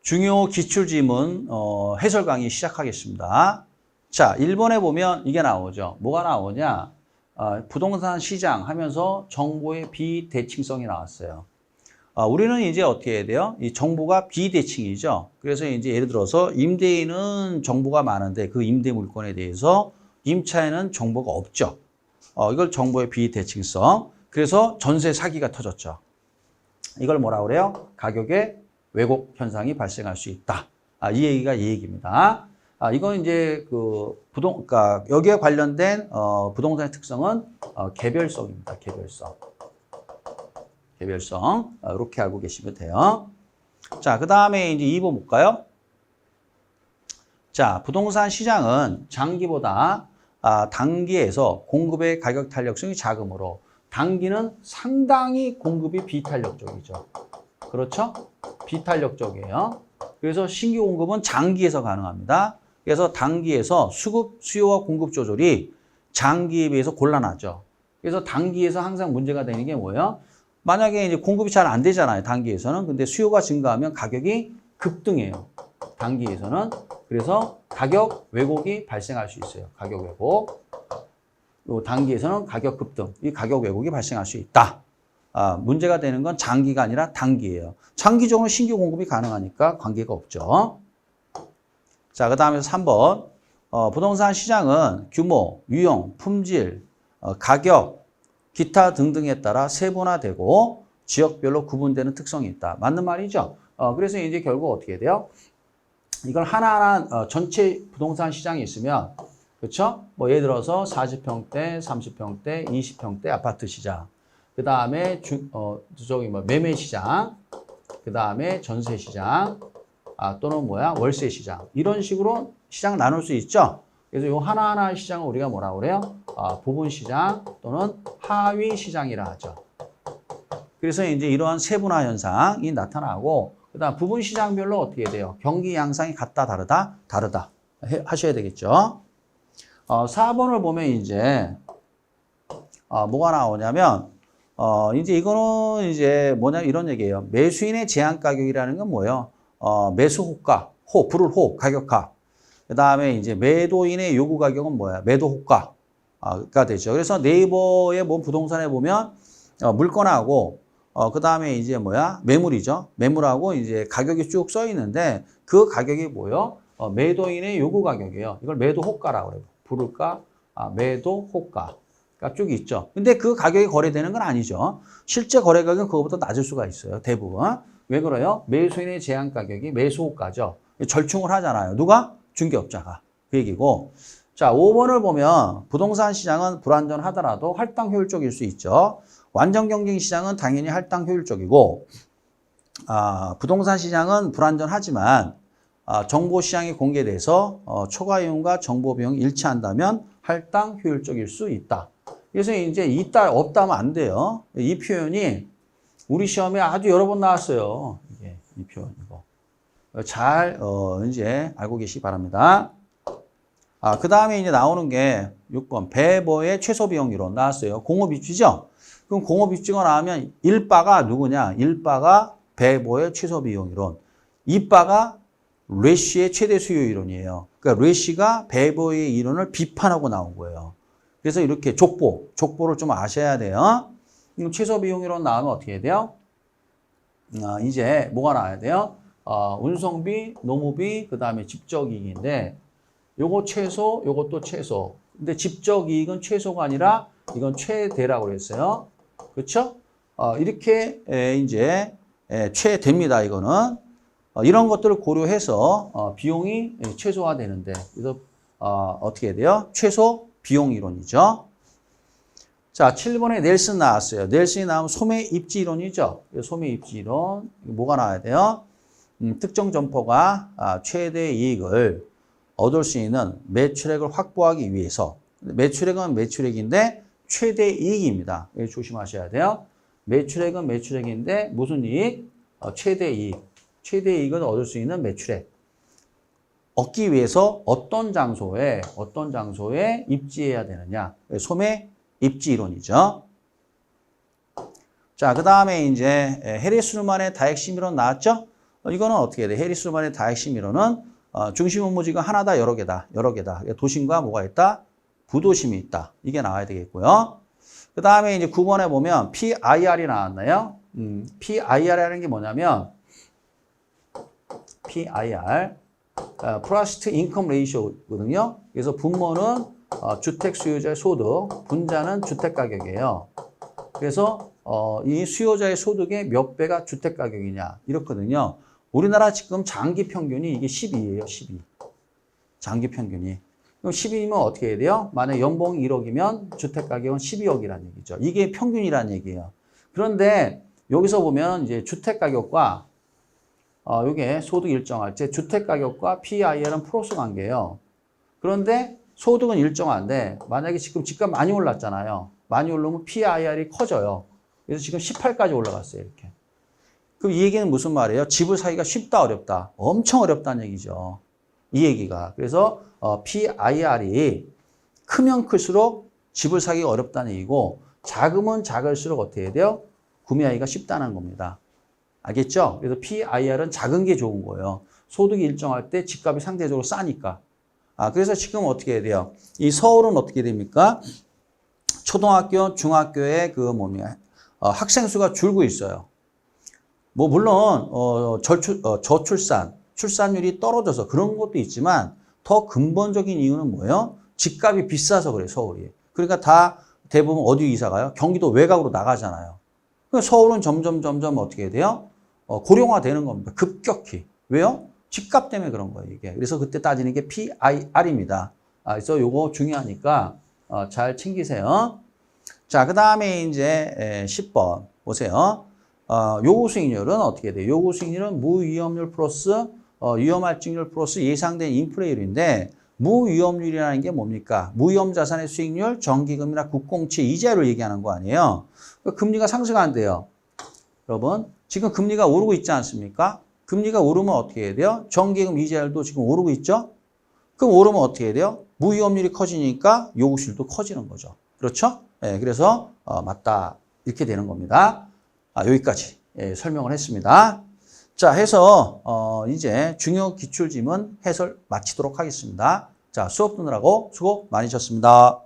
중요 기출지문 해설 강의 시작하겠습니다. 자, 1번에 보면 이게 나오죠. 뭐가 나오냐? 부동산 시장 하면서 정보의 비대칭성이 나왔어요. 우리는 이제 어떻게 해야 돼요? 이 정보가 비대칭이죠. 그래서 이제 예를 들어서 임대인은 정보가 많은데 그 임대 물건에 대해서 임차인은 정보가 없죠. 이걸 정보의 비대칭성. 그래서 전세 사기가 터졌죠. 이걸 뭐라 그래요? 가격의 왜곡 현상이 발생할 수 있다. 이 얘기가 이 얘기입니다. 이건 이제 그러니까 여기에 관련된 부동산의 특성은 개별성입니다. 개별성. 이렇게 알고 계시면 돼요. 자, 그 다음에 이제 2번 볼까요? 자, 부동산 시장은 장기보다 단기에서 공급의 가격 탄력성이 작으므로 단기는 상당히 공급이 비탄력적이죠. 그렇죠? 비탄력적이에요. 그래서 신규 공급은 장기에서 가능합니다. 그래서 단기에서 수요와 공급 조절이 장기에 비해서 곤란하죠. 그래서 단기에서 항상 문제가 되는 게 뭐예요? 만약에 이제 공급이 잘 안 되잖아요. 단기에서는. 근데 수요가 증가하면 가격이 급등해요. 단기에서는. 그래서 가격 왜곡이 발생할 수 있어요. 가격 왜곡. 단기에서는 가격 급등. 이 가격 왜곡이 발생할 수 있다. 문제가 되는 건 장기가 아니라 단기예요. 장기적으로 신규 공급이 가능하니까 관계가 없죠. 자, 그 다음에 3번. 부동산 시장은 규모, 유형, 품질, 가격, 기타 등등에 따라 세분화되고 지역별로 구분되는 특성이 있다. 맞는 말이죠? 그래서 이제 결국 어떻게 돼요? 이걸 하나하나 전체 부동산 시장이 있으면, 그렇죠? 뭐 예를 들어서 40평대, 30평대, 20평대 아파트 시장. 그 다음에 매매 시장, 그 다음에 전세 시장, 또는 월세 시장. 이런 식으로 시장 나눌 수 있죠. 그래서 이 하나하나 시장을 우리가 뭐라고 그래요? 부분 시장 또는 하위 시장이라 하죠. 그래서 이제 이러한 세분화 현상이 나타나고, 그 다음 부분 시장별로 어떻게 돼요? 경기 양상이 같다, 다르다 하셔야 되겠죠. 4번을 보면 이제 뭐가 나오냐면 이제 이거는 이제 뭐냐면 이런 얘기예요. 매수인의 제한 가격이라는 건 뭐예요? 매수 호가, 불을 가격화. 그 다음에 이제 매도인의 요구 가격은 뭐야? 매도 호가가 되죠. 그래서 네이버에 부동산에 보면 물건하고 그 다음에 이제 매물이죠. 매물하고 이제 가격이 쭉 써 있는데 그 가격이 뭐예요? 매도인의 요구 가격이에요. 이걸 매도 호가라고 그래요. 부를까? 매도 호가. 쭉 있죠. 근데 그 가격이 거래되는 건 아니죠. 실제 거래 가격은 그거보다 낮을 수가 있어요. 대부분. 왜 그래요? 매수인의 제한 가격이 매수 호가죠. 절충을 하잖아요. 누가? 중개업자가. 그 얘기고. 자, 5번을 보면 부동산 시장은 불안전하더라도 할당 효율적일 수 있죠. 완전 경쟁 시장은 당연히 할당 효율적이고, 부동산 시장은 불안전하지만 정보 시장이 공개돼서 초과 이용과 정보 비용이 일치한다면 할당 효율적일 수 있다. 그래서 이제 있다, 없다 하면 안 돼요. 이 표현이 우리 시험에 아주 여러 번 나왔어요. 이 표현, 이거. 잘, 이제 알고 계시기 바랍니다. 그 다음에 이제 나오는 게 6번. 배보의 최소 비용 이론 나왔어요. 공업 입지죠? 그럼 공업 입지가 나오면 1바가 누구냐? 1바가 배보의 최소 비용 이론. 2바가 래쉬의 최대 수요 이론이에요. 그러니까 래쉬가 배보의 이론을 비판하고 나온 거예요. 그래서 이렇게 족보를 좀 아셔야 돼요. 최소 비용 이론 나오면 어떻게 해야 돼요? 이제 뭐가 나와야 돼요? 운송비, 노무비, 그 다음에 집적이익인데 요거 최소, 요것도 최소. 근데 집적이익은 최소가 아니라 이건 최대라고 그랬어요. 그렇죠? 이렇게 이제 최대입니다. 이거는. 이런 것들을 고려해서 비용이 최소화되는데 그래서 어떻게 해야 돼요? 최소 비용 이론이죠. 자, 7번에 넬슨 나왔어요. 넬슨이 나오면 소매 입지 이론이죠. 소매 입지 이론. 뭐가 나와야 돼요? 특정 점포가 최대 이익을 얻을 수 있는 매출액을 확보하기 위해서. 매출액은 매출액인데 최대 이익입니다. 조심하셔야 돼요. 매출액은 매출액인데 무슨 이익? 최대 이익. 최대 이익을 얻을 수 있는 매출액. 얻기 위해서 어떤 장소에 입지해야 되느냐. 소매 입지 이론이죠. 자, 그 다음에 이제 해리스루만의 다핵심 이론 나왔죠? 이거는 어떻게 돼? 해리스만의 다핵심 이론은 중심 업무지가 하나다, 여러 개다. 도심과 뭐가 있다? 부도심이 있다. 이게 나와야 되겠고요. 그 다음에 이제 9번에 보면 PIR이 나왔나요? PIR이라는 게 뭐냐면 PIR, Price to Income Ratio거든요. 그래서 분모는 주택 수요자의 소득, 분자는 주택 가격이에요. 그래서 이 수요자의 소득의 몇 배가 주택 가격이냐 이렇거든요. 우리나라 지금 장기 평균이 이게 12예요. 12. 장기 평균이. 그럼 12이면 어떻게 해야 돼요? 만약 연봉 1억이면 주택 가격은 12억이라는 얘기죠. 이게 평균이라는 얘기예요. 그런데 여기서 보면 이제 주택 가격과 이게 소득 일정할 때 주택 가격과 PIR은 플러스 관계예요. 그런데 소득은 일정한데 만약에 지금 집값 많이 올랐잖아요. 많이 오르면 PIR이 커져요. 그래서 지금 18까지 올라갔어요. 이렇게. 그럼 이 얘기는 무슨 말이에요? 집을 사기가 쉽다, 어렵다? 엄청 어렵다는 얘기죠. 이 얘기가. 그래서 PIR이 크면 클수록 집을 사기가 어렵다는 얘기고 작으면 작을수록 어떻게 해야 돼요? 구매하기가 쉽다는 겁니다. 알겠죠? 그래서 PIR은 작은 게 좋은 거예요. 소득이 일정할 때 집값이 상대적으로 싸니까. 그래서 지금 어떻게 해야 돼요? 이 서울은 어떻게 됩니까? 초등학교, 중학교에 학생 수가 줄고 있어요. 뭐 물론 출산율이 떨어져서 그런 것도 있지만 더 근본적인 이유는 뭐예요? 집값이 비싸서 그래요, 서울이. 그러니까 다 대부분 어디 이사 가요? 경기도 외곽으로 나가잖아요. 그러니까 서울은 점점 어떻게 돼요? 고령화되는 겁니다. 급격히. 왜요? 집값 때문에 그런 거예요, 이게. 그래서 그때 따지는 게 PIR입니다. 그래서 요거 중요하니까 잘 챙기세요. 자, 그 다음에 이제 10번 보세요. 요구 수익률은 어떻게 돼요? 요구 수익률은 무위험률 플러스 위험할증률 플러스 예상된 인플레이율인데 무위험률이라는 게 뭡니까? 무위험 자산의 수익률, 정기금이나 국공채 이자율을 얘기하는 거 아니에요? 금리가 상승한대요. 여러분, 지금 금리가 오르고 있지 않습니까? 금리가 오르면 어떻게 해야 돼요? 정기금 이자율도 지금 오르고 있죠? 그럼 오르면 어떻게 해야 돼요? 무위험률이 커지니까 요구수익률도 커지는 거죠. 그렇죠? 네, 그래서 맞다 이렇게 되는 겁니다. 여기까지 설명을 했습니다. 자, 해서 이제 중요 기출지문 해설 마치도록 하겠습니다. 자, 수업 듣느라고 수고 많으셨습니다.